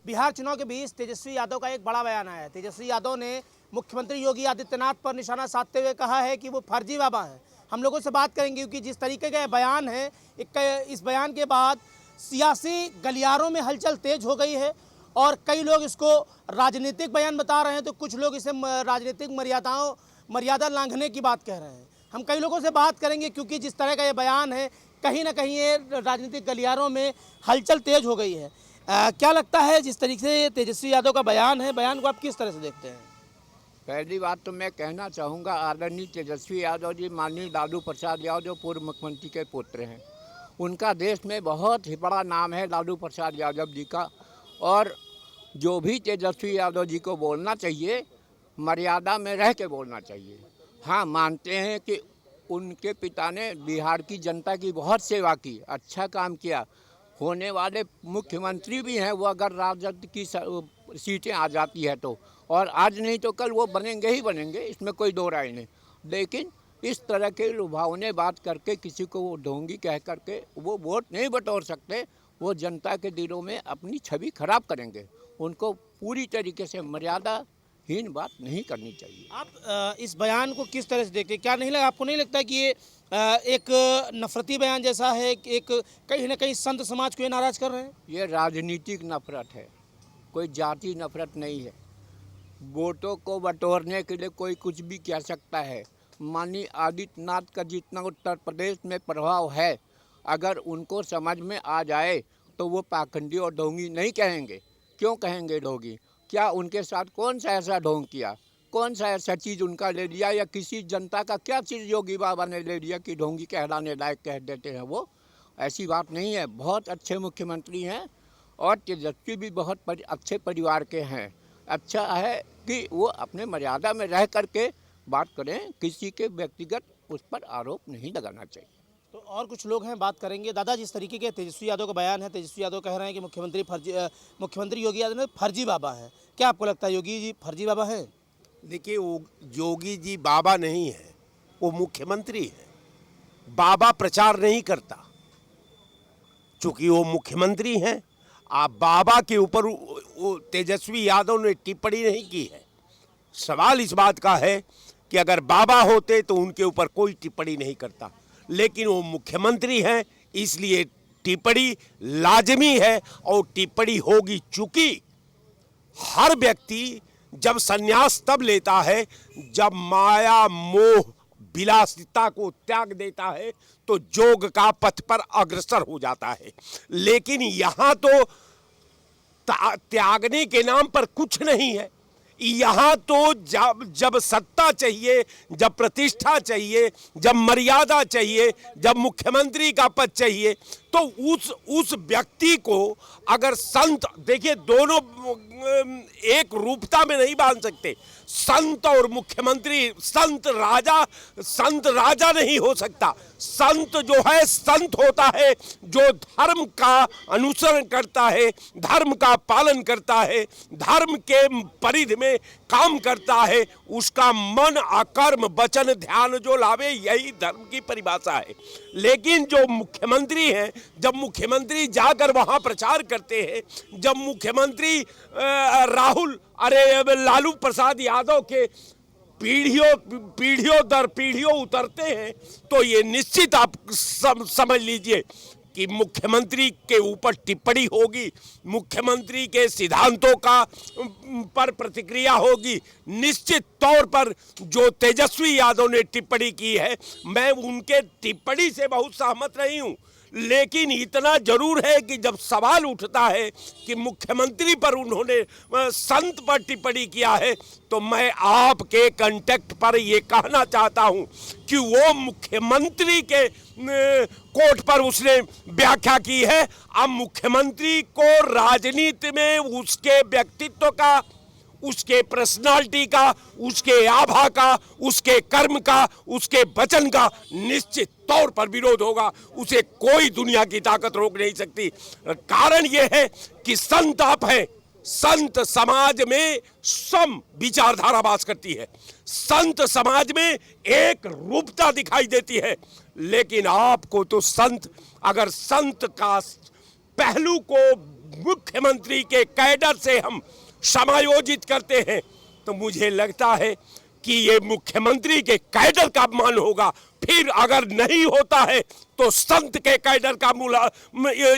बिहार चुनाव के बीच तेजस्वी यादव का एक बड़ा बयान आया है। तेजस्वी यादव ने मुख्यमंत्री योगी आदित्यनाथ पर निशाना साधते हुए कहा है कि वो फर्जी बाबा है। हम लोगों से बात करेंगे क्योंकि जिस तरीके का बयान है, इस बयान के बाद सियासी गलियारों में हलचल तेज हो गई है और कई लोग इसको राजनीतिक बयान बता रहे हैं तो कुछ लोग इसे राजनीतिक मर्यादा लांघने की बात कह रहे हैं। हम कई लोगों से बात करेंगे क्योंकि जिस तरह का ये बयान है, कहीं ना कहीं ये राजनीतिक गलियारों में हलचल तेज हो गई है। क्या लगता है जिस तरीके से तेजस्वी यादव का बयान है, बयान को आप किस तरह से देखते हैं? पहली बात तो मैं कहना चाहूँगा, आदरणीय तेजस्वी यादव जी माननीय लालू प्रसाद यादव जो पूर्व मुख्यमंत्री के पुत्र हैं, उनका देश में बहुत ही बड़ा नाम है लालू प्रसाद यादव जी का। और जो भी तेजस्वी यादव जी को बोलना चाहिए, मर्यादा में रह के बोलना चाहिए। हाँ, मानते हैं कि उनके पिता ने बिहार की जनता की बहुत सेवा की, अच्छा काम किया। होने वाले मुख्यमंत्री भी हैं, वो अगर राजद की सीटें आ जाती है तो, और आज नहीं तो कल वो बनेंगे ही बनेंगे, इसमें कोई दो राय नहीं। लेकिन इस तरह के लुभावने बात करके किसी को वो ढोंगी कह करके वो वोट नहीं बटोर सकते। वो जनता के दिलों में अपनी छवि खराब करेंगे। उनको पूरी तरीके से मर्यादाहीन बात नहीं करनी चाहिए। आप इस बयान को किस तरह से देखते हैं? क्या नहीं लगा, आपको नहीं लगता कि ये एक नफरती बयान जैसा है, एक कहीं ना कहीं संत समाज को ये नाराज कर रहे हैं? ये राजनीतिक नफरत है, कोई जाति नफरत नहीं है। वोटों को बटोरने के लिए कोई कुछ भी कह सकता है। माननीय आदित्यनाथ का जितना उत्तर प्रदेश में प्रभाव है, अगर उनको समझ में आ जाए तो वो पाखंडी और ढोंगी नहीं कहेंगे। क्यों कहेंगे ढोंगी? क्या उनके साथ कौन सा ऐसा ढोंग किया, कौन सा ऐसा चीज़ उनका ले लिया, या किसी जनता का क्या चीज़ योगी बाबा ने ले लिया कि ढोंगी कहलाने लायक कह देते हैं वो? ऐसी बात नहीं है। बहुत अच्छे मुख्यमंत्री हैं और तेजस्वी भी बहुत अच्छे परिवार के हैं। अच्छा है कि वो अपने मर्यादा में रह करके बात करें, किसी के व्यक्तिगत उस पर आरोप नहीं लगाना चाहिए। तो और कुछ लोग हैं, बात करेंगे। दादा, जिस तरीके के तेजस्वी यादव का बयान है, तेजस्वी यादव कह रहे हैं कि मुख्यमंत्री योगी आदित्यनाथ फर्जी बाबा है। क्या आपको लगता है योगी जी फर्जी बाबा है? देखिए, वो योगी जी बाबा नहीं है, वो मुख्यमंत्री है। बाबा प्रचार नहीं करता, चूंकि वो मुख्यमंत्री हैं। आप बाबा के ऊपर तेजस्वी यादव ने टिप्पणी नहीं की है। सवाल इस बात का है कि अगर बाबा होते तो उनके ऊपर कोई टिप्पणी नहीं करता, लेकिन वो मुख्यमंत्री हैं, इसलिए टिप्पणी लाजमी है और टिप्पणी होगी। चूंकि हर व्यक्ति जब संन्यास तब लेता है जब माया मोह विलासिता को त्याग देता है, तो जोग का पथ पर अग्रसर हो जाता है। लेकिन यहां तो त्यागने के नाम पर कुछ नहीं है। यहाँ तो जब सत्ता चाहिए, जब प्रतिष्ठा चाहिए, जब मर्यादा चाहिए, जब मुख्यमंत्री का पद चाहिए, तो उस व्यक्ति को अगर संत, देखिए दोनों एक रूपता में नहीं बांध सकते। संत और मुख्यमंत्री, संत राजा नहीं हो सकता। संत जो है संत होता है जो धर्म का अनुसरण करता है, धर्म का पालन करता है, धर्म के परिधि में काम करता है। उसका मन अकर्म वचन ध्यान जो लावे, यही धर्म की परिभाषा है। लेकिन जो मुख्यमंत्री हैं, जब मुख्यमंत्री जाकर वहां प्रचार करते हैं, जब मुख्यमंत्री लालू प्रसाद यादव के पीढ़ियों दर पीढ़ियों उतरते हैं, तो ये निश्चित आप समझ लीजिए कि मुख्यमंत्री के ऊपर टिप्पणी होगी, मुख्यमंत्री के सिद्धांतों का पर प्रतिक्रिया होगी। निश्चित तौर पर जो तेजस्वी यादव ने टिप्पणी की है, मैं उनके टिप्पणी से बहुत सहमत नहीं हूं। लेकिन इतना जरूर है कि जब सवाल उठता है कि मुख्यमंत्री पर उन्होंने संत पर टिप्पणी किया है, तो मैं आपके कांटेक्ट पर ये कहना चाहता हूं कि वो मुख्यमंत्री के कोर्ट पर उसने व्याख्या की है। अब मुख्यमंत्री को राजनीति में उसके व्यक्तित्व का, उसके पर्सनालिटी का, उसके आभा का, उसके कर्म का, उसके वचन का निश्चित तौर पर विरोध होगा। उसे कोई दुनिया की ताकत रोक नहीं सकती। कारण यह है कि संत आप हैं। संत समाज में सम विचारधारा वास करती है, संत समाज में एक रूपता दिखाई देती है। लेकिन आपको तो संत, अगर संत का पहलू को मुख्यमंत्री के कैडर से हम समायोजित करते हैं, तो मुझे लगता है कि ये मुख्यमंत्री के कैडर का अपमान होगा। फिर अगर नहीं होता है तो संत के कैडर का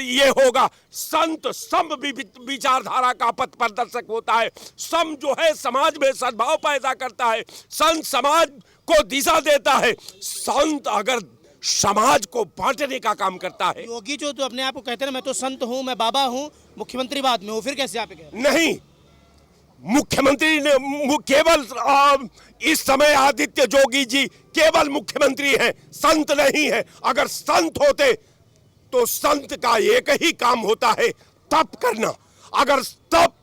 ये होगा। संत सम विचारधारा का पथ प्रदर्शक होता है। सम जो है समाज में सद्भाव पैदा करता है। संत समाज को दिशा देता है। संत अगर समाज को बांटने का काम करता है। योगी जो तो अपने आप को कहते हैं मैं तो संत हूँ, मैं बाबा हूँ, मुख्यमंत्री बाद में हूँ, फिर कैसे आप कह रहे हैं? नहीं, मुख्यमंत्री ने केवल इस समय आदित्य जोगी जी केवल मुख्यमंत्री हैं, संत नहीं है। अगर संत होते तो संत का एक ही काम होता है, तप करना। अगर तप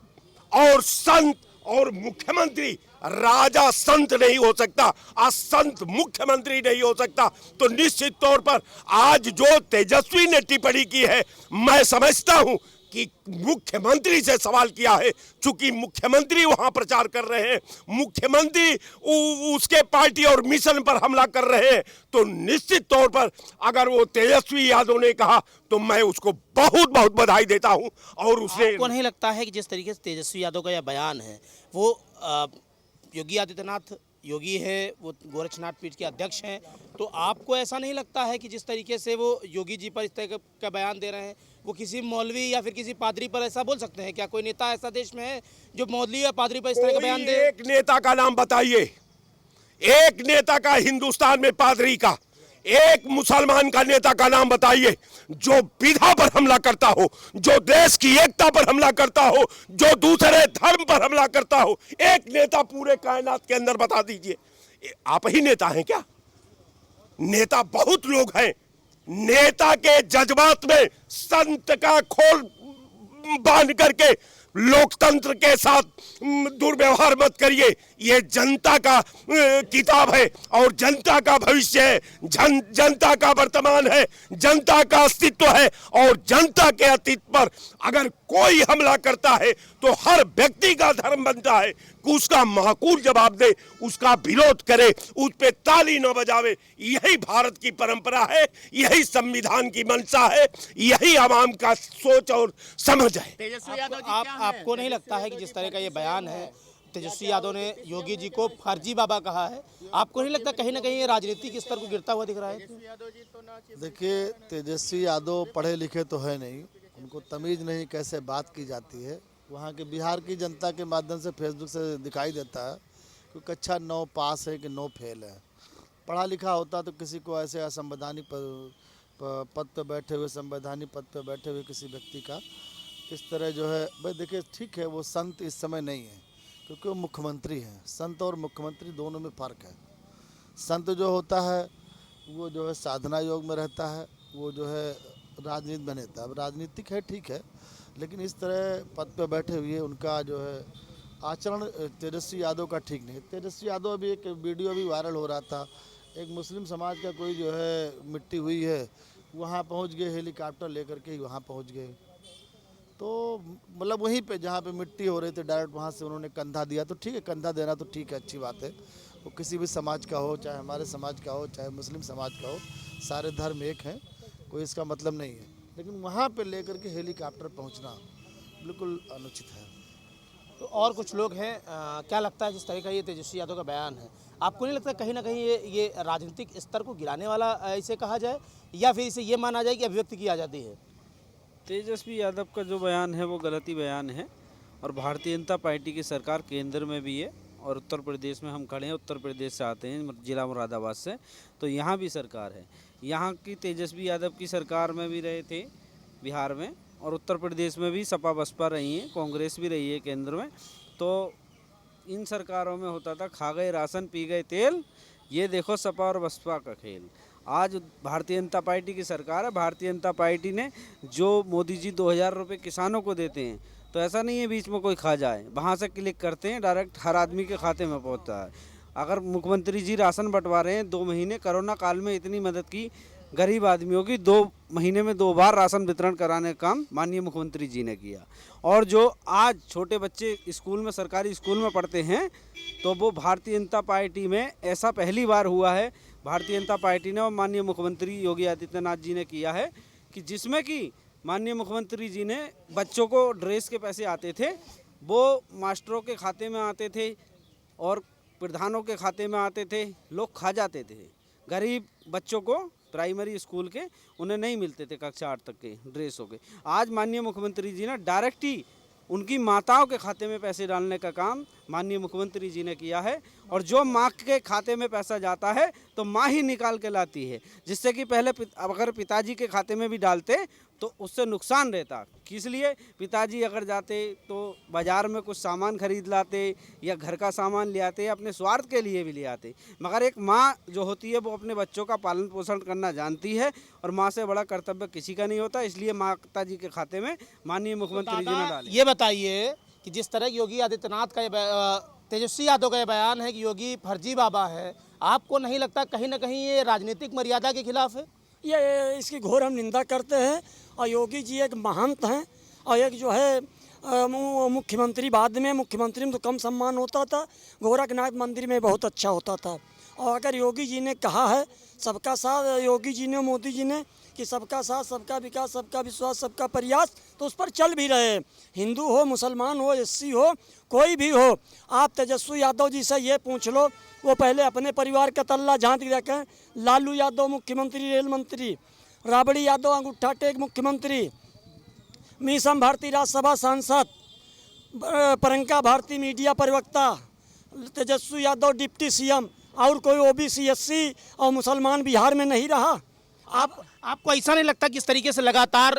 और संत और मुख्यमंत्री, राजा संत नहीं हो सकता, असंत मुख्यमंत्री नहीं हो सकता। तो निश्चित तौर पर आज जो तेजस्वी ने टिप्पणी की है, मैं समझता हूं कि मुख्यमंत्री से सवाल किया है, चूंकि मुख्यमंत्री वहां प्रचार कर रहे हैं, मुख्यमंत्री उसके पार्टी और मिशन पर हमला कर रहे हैं, तो निश्चित तौर पर अगर वो तेजस्वी यादव ने कहा तो मैं उसको बहुत बहुत बधाई देता हूं। और उसने, आपको नहीं लगता है कि जिस तरीके से तेजस्वी यादव का यह बयान है, वो योगी आदित्यनाथ योगी है, वो गोरक्षनाथ पीठ के अध्यक्ष हैं, तो आपको ऐसा नहीं लगता है कि जिस तरीके से वो योगी जी पर इस तरह का बयान दे रहे हैं, वो किसी मौलवी या फिर किसी पादरी पर ऐसा बोल सकते हैं? क्या कोई नेता ऐसा देश में है जो मौलवी या पादरी पर इस तरह का बयान दे? एक नेता का नाम बताइए, एक नेता का हिंदुस्तान में, पादरी का, एक मुसलमान का नेता का नाम बताइए जो विधा पर हमला करता हो, जो देश की एकता पर हमला करता हो, जो दूसरे धर्म पर हमला करता हो। एक नेता पूरे कायनात के अंदर बता दीजिए। आप ही नेता हैं क्या? नेता बहुत लोग हैं। नेता के जज्बात में संत का खोल बांध करके लोकतंत्र के साथ दुर्व्यवहार मत करिए। ये जनता का किताब है और जनता का भविष्य है, जनता का वर्तमान है, जनता का अस्तित्व है। और जनता के अस्तित्व पर अगर कोई हमला करता है तो हर व्यक्ति का धर्म बनता है कि उसका माकूल जवाब दे, उसका विरोध करे, उस पे ताली न बजावे। यही भारत की परंपरा है, यही संविधान की मंशा है, यही आवाम का सोच और समझ है। तेजस्वी यादव जी आपको नहीं लगता है कि जिस तरह का ये बयान है, तेजस्वी यादव ने योगी जी को फर्जी बाबा कहा है, आपको नहीं लगता कहीं ना कहीं ये राजनीतिक स्तर को गिरता हुआ दिख रहा है? देखिए, तेजस्वी यादव पढ़े लिखे तो है नहीं, उनको तमीज़ नहीं कैसे बात की जाती है। वहाँ के बिहार की जनता के माध्यम से फेसबुक से दिखाई देता है कि कक्षा 9 पास है कि 9 फेल है। पढ़ा लिखा होता तो किसी को ऐसे असंवैधानिक पद पर बैठे हुए, संवैधानिक पद पर बैठे हुए किसी व्यक्ति का इस तरह जो है, भाई देखिए ठीक है, वो संत इस समय नहीं है क्योंकि वो मुख्यमंत्री हैं। संत और मुख्यमंत्री दोनों में फ़र्क है। संत जो होता है वो जो है साधना योग में रहता है, वो जो है राजनीति में रहता है। अब राजनीतिक है ठीक है, लेकिन इस तरह पद पे बैठे हुए उनका जो है आचरण तेजस्वी यादव का ठीक नहीं है। तेजस्वी यादव अभी एक वीडियो भी वायरल हो रहा था, एक मुस्लिम समाज का कोई जो है मिट्टी हुई है, वहाँ पहुँच गए, हेलीकॉप्टर लेकर के वहाँ पहुँच गए। तो मतलब वहीं पे जहाँ पे मिट्टी हो रही थी डायरेक्ट वहाँ से उन्होंने कंधा दिया। तो ठीक है, कंधा देना तो ठीक है, अच्छी बात है। वो किसी भी समाज का हो, चाहे हमारे समाज का हो, चाहे मुस्लिम समाज का हो, सारे धर्म एक हैं, कोई इसका मतलब नहीं है। लेकिन वहाँ पे लेकर के हेलीकॉप्टर पहुँचना बिल्कुल अनुचित है। तो और कुछ लोग हैं, क्या लगता है जिस तरह का ये तेजस्वी यादव का बयान है, आपको नहीं लगता कहीं ना कहीं ये राजनीतिक स्तर को गिराने वाला इसे कहा जाए, या फिर इसे ये माना जाए कि अभिव्यक्ति की आज़ादी है? तेजस्वी यादव का जो बयान है वो गलती बयान है, और भारतीय जनता पार्टी की सरकार केंद्र में भी है और उत्तर प्रदेश में हम खड़े हैं, उत्तर प्रदेश से आते हैं, जिला मुरादाबाद से, तो यहाँ भी सरकार है। यहाँ की तेजस्वी यादव की सरकार में भी रहे थे बिहार में, और उत्तर प्रदेश में भी सपा बसपा रही है, कांग्रेस भी रही है केंद्र में। तो इन सरकारों में होता था खा गए राशन पी गए तेल, ये देखो सपा और बसपा का खेल। आज भारतीय जनता पार्टी की सरकार है। भारतीय जनता पार्टी ने जो मोदी जी 2000 रुपये किसानों को देते हैं, तो ऐसा नहीं है बीच में कोई खा जाए, वहाँ से क्लिक करते हैं, डायरेक्ट हर आदमी के खाते में पहुँचता है। अगर मुख्यमंत्री जी राशन बंटवा रहे हैं, 2 महीने कोरोना काल में इतनी मदद की गरीब आदमियों की, 2 महीने में 2 बार राशन वितरण कराने का काम माननीय मुख्यमंत्री जी ने किया। और जो आज छोटे बच्चे स्कूल में, सरकारी स्कूल में पढ़ते हैं, तो वो भारतीय जनता पार्टी में ऐसा पहली बार हुआ है, भारतीय जनता पार्टी ने और माननीय मुख्यमंत्री योगी आदित्यनाथ जी ने किया है कि जिसमें कि माननीय मुख्यमंत्री जी ने बच्चों को ड्रेस के पैसे आते थे वो मास्टरों के खाते में आते थे और प्रधानों के खाते में आते थे, लोग खा जाते थे। गरीब बच्चों को प्राइमरी स्कूल के उन्हें नहीं मिलते थे कक्षा 8 तक के ड्रेसों के। आज माननीय मुख्यमंत्री जी ने डायरेक्ट ही उनकी माताओं के खाते में पैसे डालने का काम माननीय मुख्यमंत्री जी ने किया है। और जो माँ के खाते में पैसा जाता है तो माँ ही निकाल के लाती है, जिससे कि पहले अगर पिताजी के खाते में भी डालते तो उससे नुकसान रहता। इसलिए पिताजी अगर जाते तो बाज़ार में कुछ सामान खरीद लाते या घर का सामान ले आते या अपने स्वार्थ के लिए भी ले आते। मगर एक माँ जो होती है वो अपने बच्चों का पालन पोषण करना जानती है और माँ से बड़ा कर्तव्य किसी का नहीं होता। इसलिए माता जी के खाते में माननीय मुख्यमंत्री जी ने डाले। ये बताइए कि जिस तरह योगी आदित्यनाथ का तेजस्वी यादव का ये बयान है कि योगी फर्जी बाबा है, आपको नहीं लगता कहीं ना कहीं ये राजनीतिक मर्यादा के खिलाफ है? ये इसकी घोर हम निंदा करते हैं। और योगी जी एक महंत हैं और एक जो है मुख्यमंत्री, बाद में मुख्यमंत्री में तो कम सम्मान होता था, गोरखनाथ मंदिर में बहुत अच्छा होता था। और अगर योगी जी ने कहा है सबका साथ, योगी जी ने, मोदी जी ने, कि सबका साथ सबका विकास सबका विश्वास सबका प्रयास, तो उस पर चल भी रहे। हिंदू हो, मुसलमान हो, एससी हो, कोई भी हो। आप तेजस्वी यादव जी से ये पूछ लो, वो पहले अपने परिवार का तल्ला झांक देखें। लालू यादव मुख्यमंत्री, रेल मंत्री, राबड़ी यादव अंगूठा टेक मुख्यमंत्री, मीसम भारती राज्यसभा सांसद, प्रियंका भारती मीडिया प्रवक्ता, तेजस्वी यादव डिप्टी सीएम, और कोई ओबीसी, एससी और मुसलमान बिहार में नहीं रहा। आपको ऐसा नहीं लगता कि इस तरीके से लगातार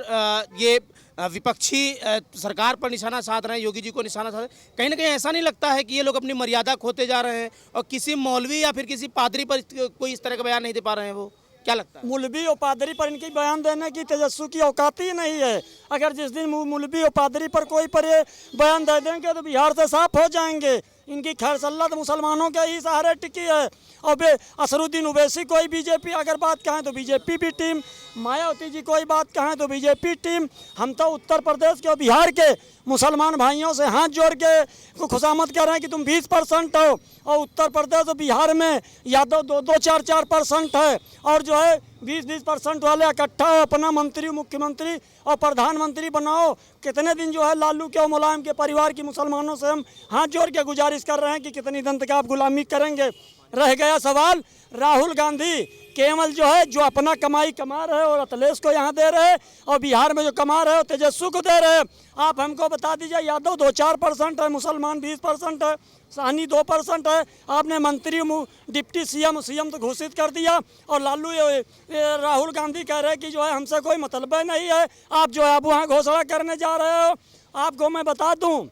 ये विपक्षी सरकार पर निशाना साध रहे हैं, योगी जी को निशाना साध रहे हैं, कहीं ना कहीं ऐसा नहीं लगता है कि ये लोग अपनी मर्यादा खोते जा रहे हैं और किसी मौलवी या फिर किसी पादरी पर कोई इस तरह का बयान नहीं दे पा रहे हैं? वो क्या लगता है? मौलवी और पादरी पर इनकी बयान देने की तेजस्वी की औकात ही नहीं है। अगर जिस दिन मौलवी और पादरी पर कोई पर ये बयान दे देंगे तो बिहार से साफ हो जाएंगे। इनकी खैरसल्लत मुसलमानों के ही सहारे टिकी है। और असरुद्दीन ओवैसी कोई बीजेपी अगर बात कहें तो बीजेपी भी टीम, मायावती जी कोई बात कहें तो बीजेपी टीम। हम तो उत्तर प्रदेश के और बिहार के मुसलमान भाइयों से हाथ जोड़ के खुशामद कर रहे हैं कि तुम 20% हो, और उत्तर प्रदेश और बिहार में यादव 2-2, 4-4% है। और जो है 20-20% वाले इकट्ठा हो, अपना मंत्री, मुख्यमंत्री और प्रधानमंत्री बनाओ। कितने दिन जो है लालू के और मुलायम के परिवार की मुसलमानों से हम हाथ जोड़ के गुजारिश कर रहे हैं कि कितनी दिन तक आप गुलामी करेंगे। रह गया सवाल राहुल गांधी, केवल जो है जो अपना कमाई कमा रहे और अखिलेश को यहाँ दे रहे, और बिहार में जो कमा रहे हो तेजस्वी को दे रहे। आप हमको बता दीजिए, यादव 2-4% है, मुसलमान 20% है, साहनी 2% है। आपने मंत्री, डिप्टी सीएम तो घोषित कर दिया, और लालू राहुल गांधी कह रहे कि जो है हमसे कोई मतलब नहीं है। आप जो है अब वहाँ घोषणा करने जा रहे हो। आपको मैं बता दूँ,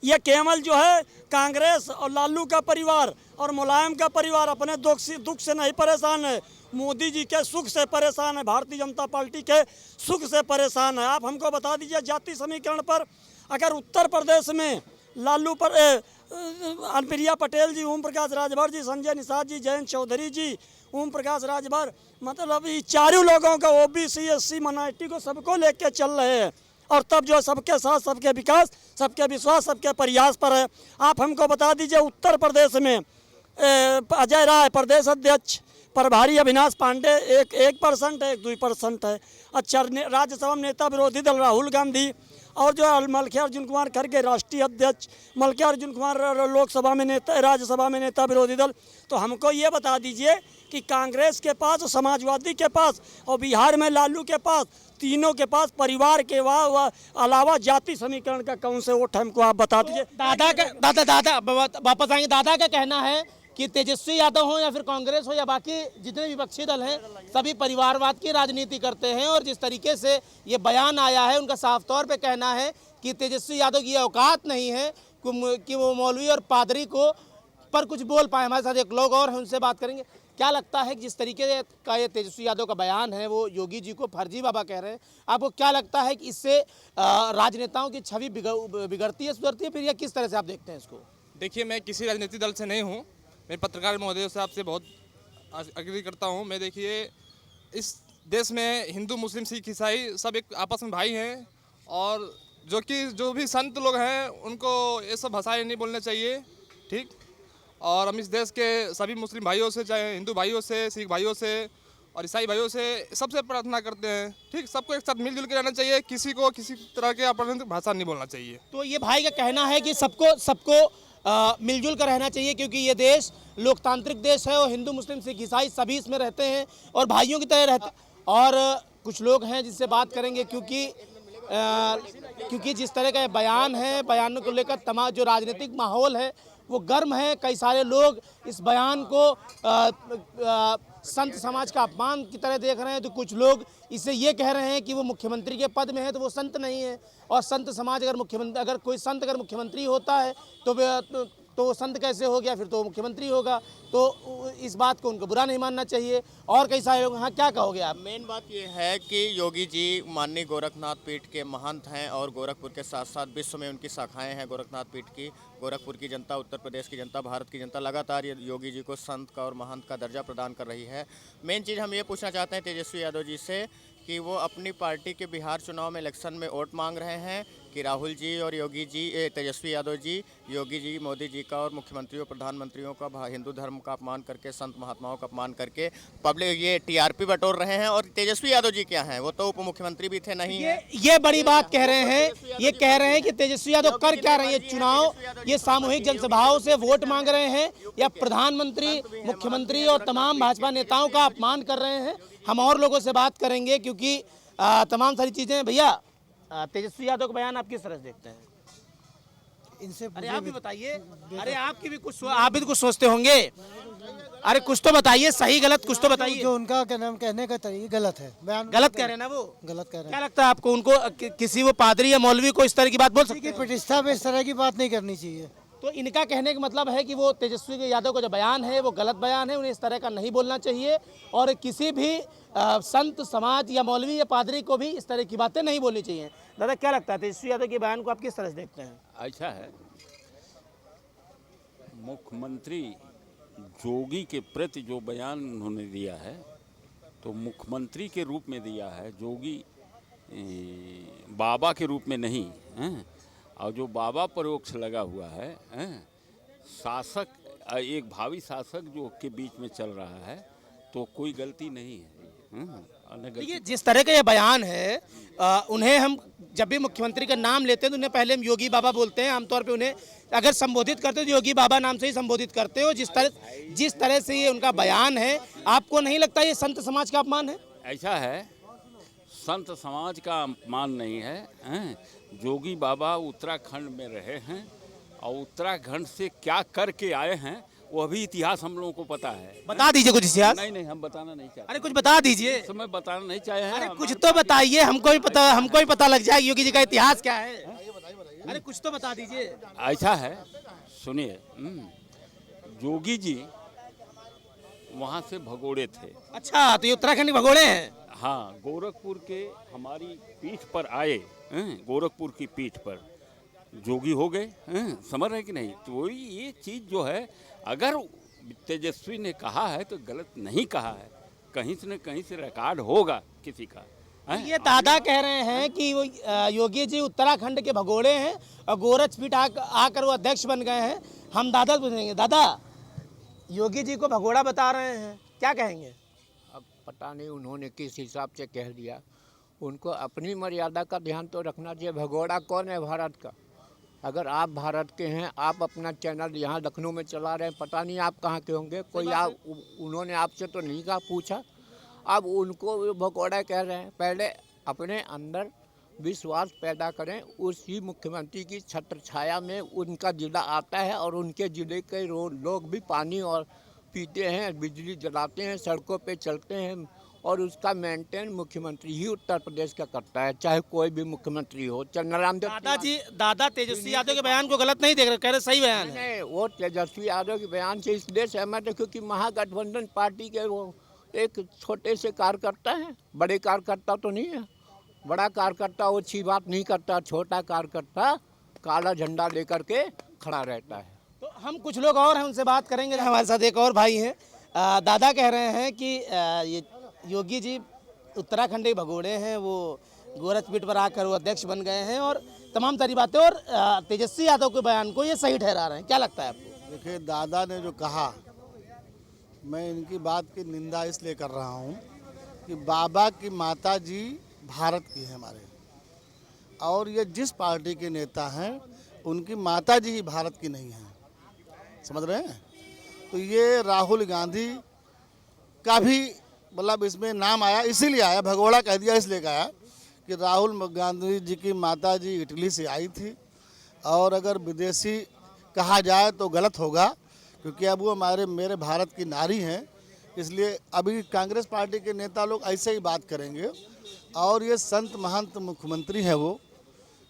ये केवल जो है कांग्रेस और लालू का परिवार और मुलायम का परिवार अपने दुख से नहीं परेशान है, मोदी जी के सुख से परेशान है, भारतीय जनता पार्टी के सुख से परेशान है। आप हमको बता दीजिए, जाति समीकरण पर अगर उत्तर प्रदेश में लालू पर अनुप्रिया पटेल जी, ओम प्रकाश राजभर जी, संजय निषाद जी, जयंत चौधरी जी, ओम प्रकाश राजभर, मतलब ये चारों लोगों का, ओबीसी, एससी, माइनॉरिटी को सबको लेके चल रहे हैं। और तब जो सबके साथ सबके विकास सबके विश्वास सबके प्रयास पर है। आप हमको बता दीजिए, उत्तर प्रदेश में अजय राय प्रदेश अध्यक्ष, प्रभारी अविनाश पांडे 1% है, 2% है। अच्छा, राज्यसभा में नेता विरोधी दल राहुल गांधी, और जो है मल्लिका अर्जुन कुमार खड़गे राष्ट्रीय अध्यक्ष, मल्लिका अर्जुन कुमार लोकसभा में नेता, राज्यसभा में नेता विरोधी दल। तो हमको ये बता दीजिए कि कांग्रेस के पास और समाजवादी के पास और बिहार में लालू के पास, तीनों के पास परिवार के अलावा जाति समीकरण का कौन से वोट हमको आप बता दीजिए। दादा वापस आएंगे। दादा का कहना है कि तेजस्वी यादव हो या फिर कांग्रेस हो या बाकी जितने विपक्षी दल हैं, सभी परिवारवाद की राजनीति करते हैं। और जिस तरीके से ये बयान आया है, उनका साफ तौर पे कहना है कि तेजस्वी यादव की औकात नहीं है कि वो मौलवी और पादरी को पर कुछ बोल पाए। हमारे साथ एक लोग और हैं, उनसे बात करेंगे। क्या लगता है कि जिस तरीके का ये तेजस्वी यादव का बयान है, वो योगी जी को फर्जी बाबा कह रहे हैं, आपको क्या लगता है कि इससे राजनेताओं की छवि बिगड़ती है, सुधरती है, फिर या किस तरह से आप देखते हैं इसको? देखिए, मैं किसी राजनीतिक दल से नहीं हूँ, मैं पत्रकार महोदय साहब से बहुत अग्री करता हूँ। मैं देखिए, इस देश में हिंदू, मुस्लिम, सिख, ईसाई सब एक आपस में भाई हैं, और जो भी संत लोग हैं उनको ये सब भाषाएं नहीं बोलना चाहिए, ठीक। और हम इस देश के सभी मुस्लिम भाइयों से, चाहे हिंदू भाइयों से, सिख भाइयों से और ईसाई भाइयों से सबसे प्रार्थना करते हैं, ठीक, सबको एक साथ मिलजुल के रहना चाहिए, किसी को किसी तरह के अपराधिक भाषा नहीं बोलना चाहिए। तो ये भाई का कहना है कि सबको मिलजुल कर रहना चाहिए, क्योंकि ये देश लोकतांत्रिक देश है और हिंदू मुस्लिम सिख ईसाई सभी इसमें रहते हैं और भाइयों की तरह रहते। और कुछ लोग हैं जिससे बात करेंगे, क्योंकि जिस तरह का ये बयान है, बयान को लेकर तमाम जो राजनीतिक माहौल है वो गर्म है। कई सारे लोग इस बयान को संत समाज का अपमान की तरह देख रहे हैं, तो कुछ लोग इसे ये कह रहे हैं कि वो मुख्यमंत्री के पद में है तो वो संत नहीं है, और संत समाज अगर कोई संत अगर मुख्यमंत्री होता है तो वो संत कैसे हो गया, फिर तो वो मुख्यमंत्री होगा। तो इस बात को उनको बुरा नहीं मानना चाहिए। और कई सारे लोग, हाँ क्या कहोगे आप? मेन बात ये है कि योगी जी माननीय गोरखनाथ पीठ के महंत हैं और गोरखपुर के साथ साथ विश्व में उनकी शाखाएं हैं गोरखनाथ पीठ की। गोरखपुर की जनता, उत्तर प्रदेश की जनता, भारत की जनता लगातार योगी जी को संत का और महंत का दर्जा प्रदान कर रही है। मेन चीज़ हम ये पूछना चाहते हैं तेजस्वी यादव जी से कि वो अपनी पार्टी के बिहार चुनाव में इलेक्शन में वोट मांग रहे हैं कि राहुल जी और तेजस्वी यादव जी योगी जी, मोदी जी का और मुख्यमंत्रियों प्रधानमंत्रियों का हिंदू धर्म का अपमान करके, संत महात्माओं का अपमान करके पब्लिक ये टीआरपी बटोर रहे हैं। और तेजस्वी यादव जी क्या हैं, वो तो उप मुख्यमंत्री भी थे नहीं है। ये बड़ी बात कह रहे हैं। ये कह रहे हैं कि तेजस्वी यादव कर क्या रहे हैं, चुनाव ये सामूहिक जनसभाओं से वोट मांग रहे हैं या प्रधानमंत्री, मुख्यमंत्री और तमाम भाजपा नेताओं का अपमान कर रहे हैं। हम और लोगों से बात करेंगे क्योंकि तमाम सारी चीजें। भैया, तेजस्वी यादव का बयान आप किस तरह से देखते हैं? इनसे अरे आप भी बताइए। अरे आप भी कुछ सोचते होंगे। अरे कुछ तो बताइए, सही गलत कुछ तो बताइए। जो उनका क्या नाम कहने का तरीका गलत है, बयान गलत कह रहे हैं ना वो, गलत कह रहे क्या लगता है आपको? उनको किसी वो पादरी या मौलवी को इस तरह की बात बोल सकते हैं। हैं? प्रतिष्ठा पे इस तरह की बात नहीं करनी चाहिए। तो इनका कहने का मतलब है कि वो तेजस्वी यादव का जो बयान है वो गलत बयान है, उन्हें इस तरह का नहीं बोलना चाहिए और किसी भी संत समाज या मौलवी या पादरी को भी इस तरह की बातें नहीं बोलनी चाहिए। दादा क्या लगता है तेजस्वी यादव के बयान को आप किस तरह से देखते हैं? ऐसा है, मुख्यमंत्री जोगी के प्रति जो बयान उन्होंने दिया है तो मुख्यमंत्री के रूप में दिया है, जोगी बाबा के रूप में नहीं है। और जो बाबा परोक्ष लगा हुआ है, शासक, एक भावी शासक जो के बीच में चल रहा है, तो कोई गलती नहीं है। देखिए जिस तरह का ये बयान है, उन्हें हम जब भी मुख्यमंत्री का नाम लेते हैं तो उन्हें पहले हम योगी बाबा बोलते हैं। आमतौर पे उन्हें अगर संबोधित करते हैं तो योगी बाबा नाम से ही संबोधित करते हो। जिस तरह से ये उनका बयान है, आपको नहीं लगता ये संत समाज का अपमान है? ऐसा है, संत समाज का अपमान नहीं है। जोगी बाबा उत्तराखंड में रहे हैं और उत्तराखंड से क्या करके आए हैं वो अभी इतिहास हम लोगों को पता है। बता दीजिए कुछ इतिहास। नहीं, हम बताना नहीं चाहते। अरे कुछ बता दीजिए। इस समय बताना नहीं चाहे हैं। अरे कुछ तो बताइए, हमको भी पता लग जाए योगी जी का इतिहास क्या है। अरे कुछ तो बता दीजिए। ऐसा है, सुनिए, जोगी जी वहाँ से भगोड़े थे। अच्छा, तो ये उत्तराखंड के भगोड़े हैं? हाँ, गोरखपुर के हमारी पीठ पर आए, गोरखपुर की पीठ पर जोगी हो गए, समझ रहे कि नहीं? तो ये चीज़ जो है, अगर तेजस्वी ने कहा है तो गलत नहीं कहा है, कहीं से न कहीं से रिकॉर्ड होगा किसी का। ये दादा कह रहे हैं कि वो योगी जी उत्तराखंड के भगोड़े हैं और गोरखपीठ आकर वो अध्यक्ष बन गए हैं। हम दादा पूछेंगे, दादा योगी जी को भगोड़ा बता रहे हैं, क्या कहेंगे? अब पता नहीं उन्होंने किस हिसाब से कह दिया, उनको अपनी मर्यादा का ध्यान तो रखना चाहिए। भगोड़ा कौन है भारत का? अगर आप भारत के हैं, आप अपना चैनल यहाँ लखनऊ में चला रहे हैं, पता नहीं आप कहाँ के होंगे, कोई आप, उन्होंने आपसे तो नहीं कहा, पूछा, अब उनको भगोड़ा कह रहे हैं। पहले अपने अंदर विश्वास पैदा करें, उसी मुख्यमंत्री की छत्र छाया में उनका जिला आता है और उनके ज़िले के लोग भी पानी और पीते हैं, बिजली जलाते हैं, सड़कों पे चलते हैं और उसका मेंटेन मुख्यमंत्री ही उत्तर प्रदेश का करता है, चाहे कोई भी मुख्यमंत्री हो। दादा तेजस्वी यादव के बयान को गलत नहीं देख रहे, कह रहे सही बयान है। नहीं, वो तेजस्वी यादव के बयान से इसलिए सहमत है क्योंकि महागठबंधन पार्टी के वो एक छोटे से कार्यकर्ता हैं, बड़े कार्यकर्ता तो नहीं है। बड़ा कार्यकर्ता वो अच्छी बात नहीं करता, छोटा कार्यकर्ता काला झंडा लेकर के खड़ा रहता है। तो हम कुछ लोग और हैं, उनसे बात करेंगे। हमारे साथ एक और भाई हैं, दादा कह रहे हैं कि ये योगी जी उत्तराखंड के भगोड़े हैं, वो गोरखपीठ पर आकर वो अध्यक्ष बन गए हैं और तमाम सारी बातें, और तेजस्वी यादव के बयान को ये सही ठहरा रहे हैं। क्या लगता है आपको? देखिए, दादा ने जो कहा, मैं इनकी बात की निंदा इसलिए कर रहा हूँ कि बाबा की माता जी भारत की है हमारे, और ये जिस पार्टी के नेता हैं उनकी माता जी ही भारत की नहीं है, समझ रहे हैं। तो ये राहुल गांधी का भी मतलब इसमें नाम आया, इसीलिए आया, भगोड़ा कह दिया इसलिए आया कि राहुल गांधी जी की माता जी इटली से आई थी, और अगर विदेशी कहा जाए तो गलत होगा, क्योंकि अब वो मेरे भारत की नारी हैं। इसलिए अभी कांग्रेस पार्टी के नेता लोग ऐसे ही बात करेंगे, और ये संत महंत मुख्यमंत्री हैं वो,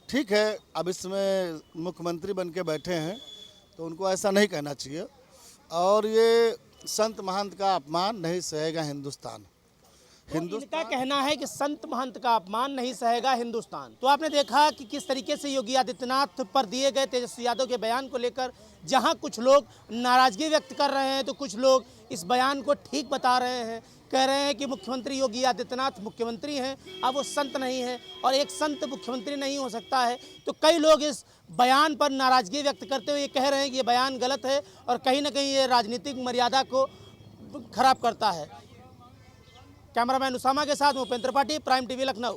ठीक है, अब इसमें मुख्यमंत्री बन के बैठे हैं तो उनको ऐसा नहीं कहना चाहिए, और ये संत महंत का अपमान नहीं सहेगा हिंदुस्तान। इनका कहना है कि संत महंत का अपमान नहीं सहेगा हिंदुस्तान। तो आपने देखा कि किस तरीके से योगी आदित्यनाथ पर दिए गए तेजस्वी यादव के बयान को लेकर जहां कुछ लोग नाराजगी व्यक्त कर रहे हैं तो कुछ लोग इस बयान को ठीक बता रहे हैं, कह रहे हैं कि मुख्यमंत्री योगी आदित्यनाथ मुख्यमंत्री हैं, अब वो संत नहीं है, और एक संत मुख्यमंत्री नहीं हो सकता है। तो कई लोग इस बयान पर नाराजगी व्यक्त करते हुए ये कह रहे हैं कि ये बयान गलत है और कहीं ना कहीं ये राजनीतिक मर्यादा को खराब करता है। कैमरामैन उसामा के साथ उपेंद्र पाठी, प्राइम टीवी, लखनऊ।